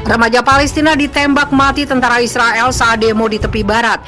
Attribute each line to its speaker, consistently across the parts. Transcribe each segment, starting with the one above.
Speaker 1: Remaja Palestina ditembak mati tentara Israel saat demo di tepi barat.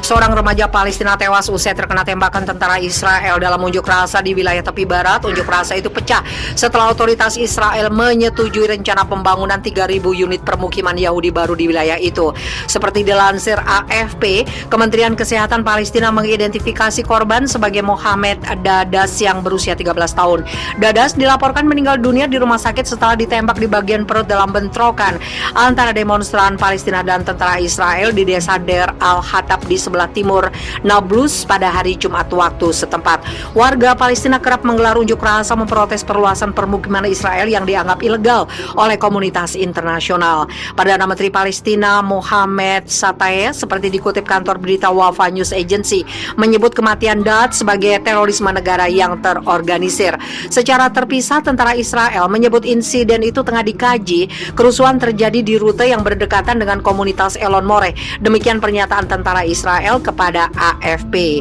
Speaker 1: Seorang remaja Palestina tewas usai terkena tembakan tentara Israel dalam unjuk rasa di wilayah tepi barat. Unjuk rasa itu pecah setelah otoritas Israel menyetujui rencana pembangunan 3.000 unit permukiman Yahudi baru di wilayah itu. Seperti dilansir AFP, Kementerian Kesehatan Palestina mengidentifikasi korban sebagai Mohamed Dadas yang berusia 13 tahun. Dadas dilaporkan meninggal dunia di rumah sakit setelah ditembak di bagian perut dalam bentrokan antara demonstran Palestina dan tentara Israel di desa Der Al-Hatab di sebelah timur Nablus pada hari Jumat waktu setempat. Warga Palestina kerap menggelar unjuk rasa memprotes perluasan permukiman Israel yang dianggap ilegal oleh komunitas internasional. Perdana Menteri Palestina Mohamed Shtayyeh, seperti dikutip kantor berita Wafa News Agency, menyebut kematian Dads sebagai terorisme negara yang terorganisir. Secara terpisah, tentara Israel menyebut insiden itu tengah dikaji. Kerusuhan terjadi di rute yang berdekatan dengan komunitas Elon Moreh. Demikian pernyataan tentara Israel kepada AFP.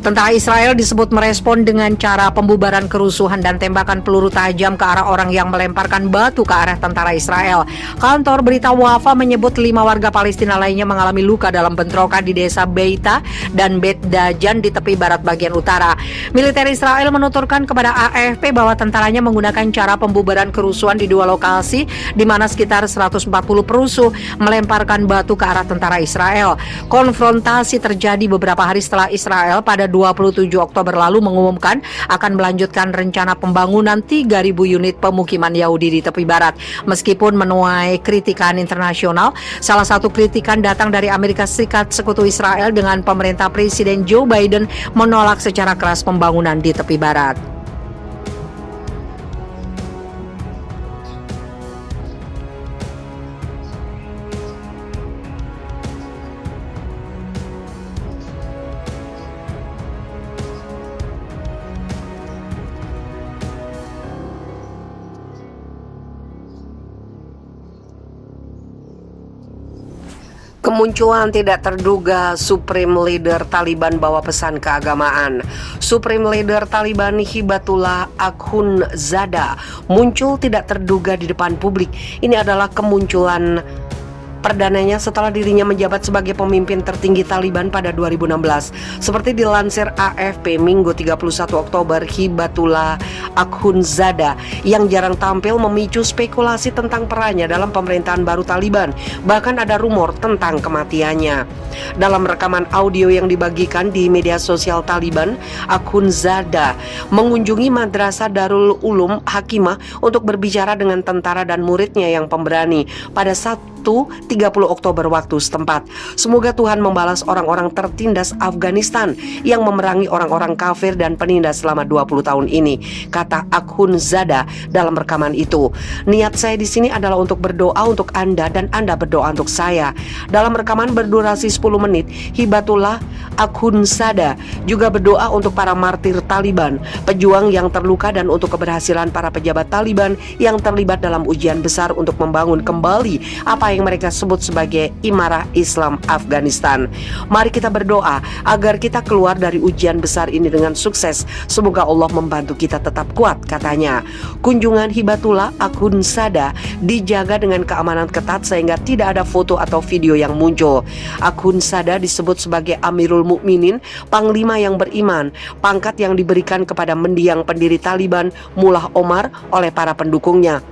Speaker 1: Tentara Israel disebut merespon dengan cara pembubaran kerusuhan dan tembakan peluru tajam ke arah orang yang melemparkan batu ke arah tentara Israel. Kantor berita Wafa menyebut 5 warga Palestina lainnya mengalami luka dalam bentrokan di desa Beita dan Bet Dajan di tepi barat bagian utara. Militer Israel menuturkan kepada AFP bahwa tentaranya menggunakan cara pembubaran kerusuhan di 2 lokasi di mana sekitar 140 perusuh melemparkan batu ke arah tentara Israel. Konfrontasi terjadi beberapa hari setelah Israel pada 27 Oktober lalu mengumumkan akan melanjutkan rencana pembangunan 3.000 unit pemukiman Yahudi di tepi barat. Meskipun menuai kritikan internasional, salah satu kritikan datang dari Amerika Serikat. Sekutu Israel dengan pemerintah Presiden Joe Biden menolak secara keras pembangunan di tepi barat. Kemunculan tidak terduga Supreme Leader Taliban bawa pesan keagamaan. Supreme Leader Taliban Hibatullah Akhundzada muncul tidak terduga di depan publik. Ini adalah kemunculan perdananya setelah dirinya menjabat sebagai pemimpin tertinggi Taliban pada 2016. Seperti dilansir AFP Minggu 31 Oktober, Hibatullah Akhundzada yang jarang tampil memicu spekulasi tentang perannya dalam pemerintahan baru Taliban. Bahkan ada rumor tentang kematiannya. Dalam rekaman audio yang dibagikan di media sosial Taliban, Akhundzada mengunjungi Madrasah Darul Ulum Hakimah untuk berbicara dengan tentara dan muridnya yang pemberani pada 30 Oktober waktu setempat. Semoga Tuhan membalas orang-orang tertindas Afghanistan yang memerangi orang-orang kafir dan penindas selama 20 tahun ini, kata Akhundzada dalam rekaman itu. Niat saya di sini adalah untuk berdoa untuk Anda dan Anda berdoa untuk saya. Dalam rekaman berdurasi 10 menit, Hibatullah Akhundzada juga berdoa untuk para martir Taliban, pejuang yang terluka, dan untuk keberhasilan para pejabat Taliban yang terlibat dalam ujian besar untuk membangun kembali apa yang mereka sebut sebagai Imarah Islam Afghanistan. Mari kita berdoa agar kita keluar dari ujian besar ini dengan sukses. Semoga Allah membantu kita tetap kuat, katanya. Kunjungan Hibatullah Akhundzada dijaga dengan keamanan ketat sehingga tidak ada foto atau video yang muncul. Akhundzada disebut sebagai Amirul Mukminin, panglima yang beriman, pangkat yang diberikan kepada mendiang pendiri Taliban Mullah Omar oleh para pendukungnya.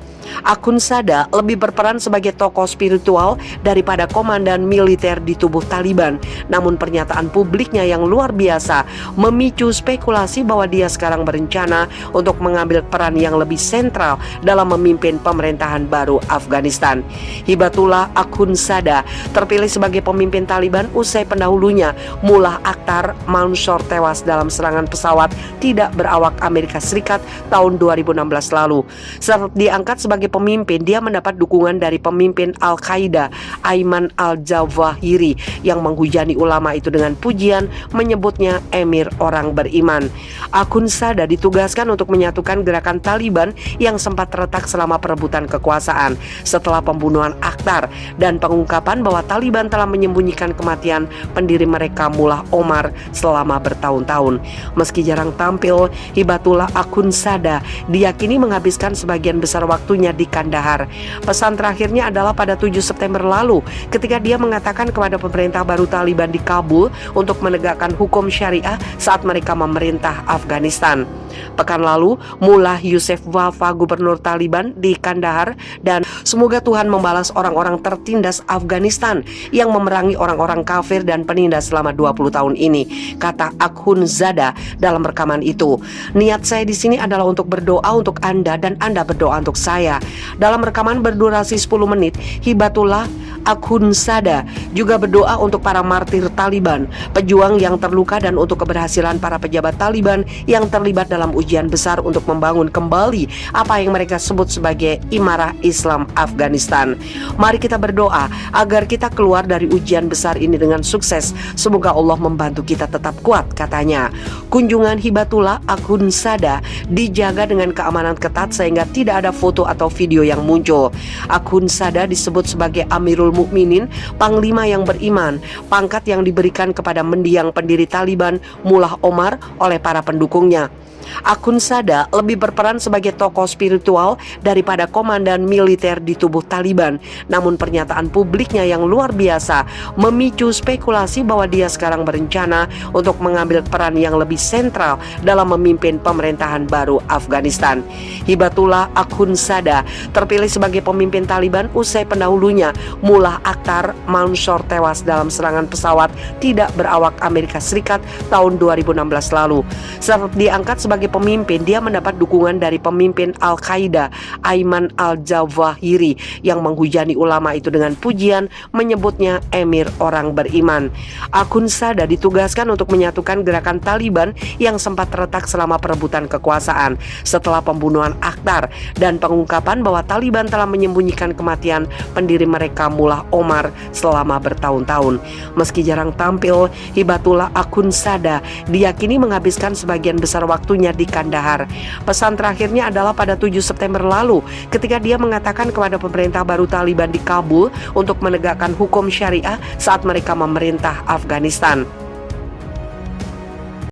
Speaker 1: Akhundzada lebih berperan sebagai tokoh spiritual daripada komandan militer di tubuh Taliban. Namun pernyataan publiknya yang luar biasa memicu spekulasi bahwa dia sekarang berencana untuk mengambil peran yang lebih sentral dalam memimpin pemerintahan baru Afghanistan. Hibatullah Akhundzada terpilih sebagai pemimpin Taliban usai pendahulunya Mullah Akhtar Mansur tewas dalam serangan pesawat tidak berawak Amerika Serikat tahun 2016 lalu. Saat diangkat sebagai pemimpin, dia mendapat dukungan dari pemimpin Al-Qaeda Ayman al-Zawahiri yang menghujani ulama itu dengan pujian, menyebutnya emir orang beriman. Akhundzada ditugaskan untuk menyatukan gerakan Taliban yang sempat retak selama perebutan kekuasaan setelah pembunuhan Akhtar dan pengungkapan bahwa Taliban telah menyembunyikan kematian pendiri mereka Mullah Omar selama bertahun-tahun. Meski jarang tampil, Hibatullah Akhundzada diyakini menghabiskan sebagian besar waktunya di Kandahar. Pesan terakhirnya adalah pada 7 September lalu ketika dia mengatakan kepada pemerintah baru Taliban di Kabul untuk menegakkan hukum syariah saat mereka memerintah Afghanistan. Pekan lalu, Mullah Yusuf Wafa, gubernur Taliban di Kandahar, dan semoga Tuhan membalas orang-orang tertindas Afghanistan yang memerangi orang-orang kafir dan penindas selama 20 tahun ini, kata Akhundzada dalam rekaman itu. Niat saya di sini adalah untuk berdoa untuk Anda dan Anda berdoa untuk saya. Dalam rekaman berdurasi 10 menit, Hibatullah Akhundzada juga berdoa untuk para martir Taliban, pejuang yang terluka, dan untuk keberhasilan para pejabat Taliban yang terlibat dalam ujian besar untuk membangun kembali apa yang mereka sebut sebagai Imarah Islam Afghanistan. Mari kita berdoa agar kita keluar dari ujian besar ini dengan sukses. Semoga Allah membantu kita tetap kuat, katanya. Kunjungan Hibatullah Akhundzada dijaga dengan keamanan ketat sehingga tidak ada foto atau video yang muncul. Akhundzada disebut sebagai Amirul Mukminin, panglima yang beriman, pangkat yang diberikan kepada mendiang pendiri Taliban Mullah Omar oleh para pendukungnya. Akhundzada lebih berperan sebagai tokoh spiritual daripada komandan militer di tubuh Taliban. Namun pernyataan publiknya yang luar biasa memicu spekulasi bahwa dia sekarang berencana untuk mengambil peran yang lebih sentral dalam memimpin pemerintahan baru Afghanistan. Hibatullah Akhundzada terpilih sebagai pemimpin Taliban usai pendahulunya Mullah Akhtar Mansur tewas dalam serangan pesawat tidak berawak Amerika Serikat tahun 2016 lalu. Saat diangkat sebagai pemimpin, dia mendapat dukungan dari pemimpin Al-Qaeda Ayman al-Zawahiri yang menghujani ulama itu dengan pujian, menyebutnya emir orang beriman. Akhundzada ditugaskan untuk menyatukan gerakan Taliban yang sempat retak selama perebutan kekuasaan setelah pembunuhan Akhtar dan pengungkapan bahwa Taliban telah menyembunyikan kematian pendiri mereka Mullah Omar selama bertahun-tahun. Meski jarang tampil, Hibatullah Akhundzada diyakini menghabiskan sebagian besar waktunya di Kandahar. Pesan terakhirnya adalah pada 7 September lalu ketika dia mengatakan kepada pemerintah baru Taliban di Kabul untuk menegakkan hukum syariah saat mereka memerintah Afghanistan.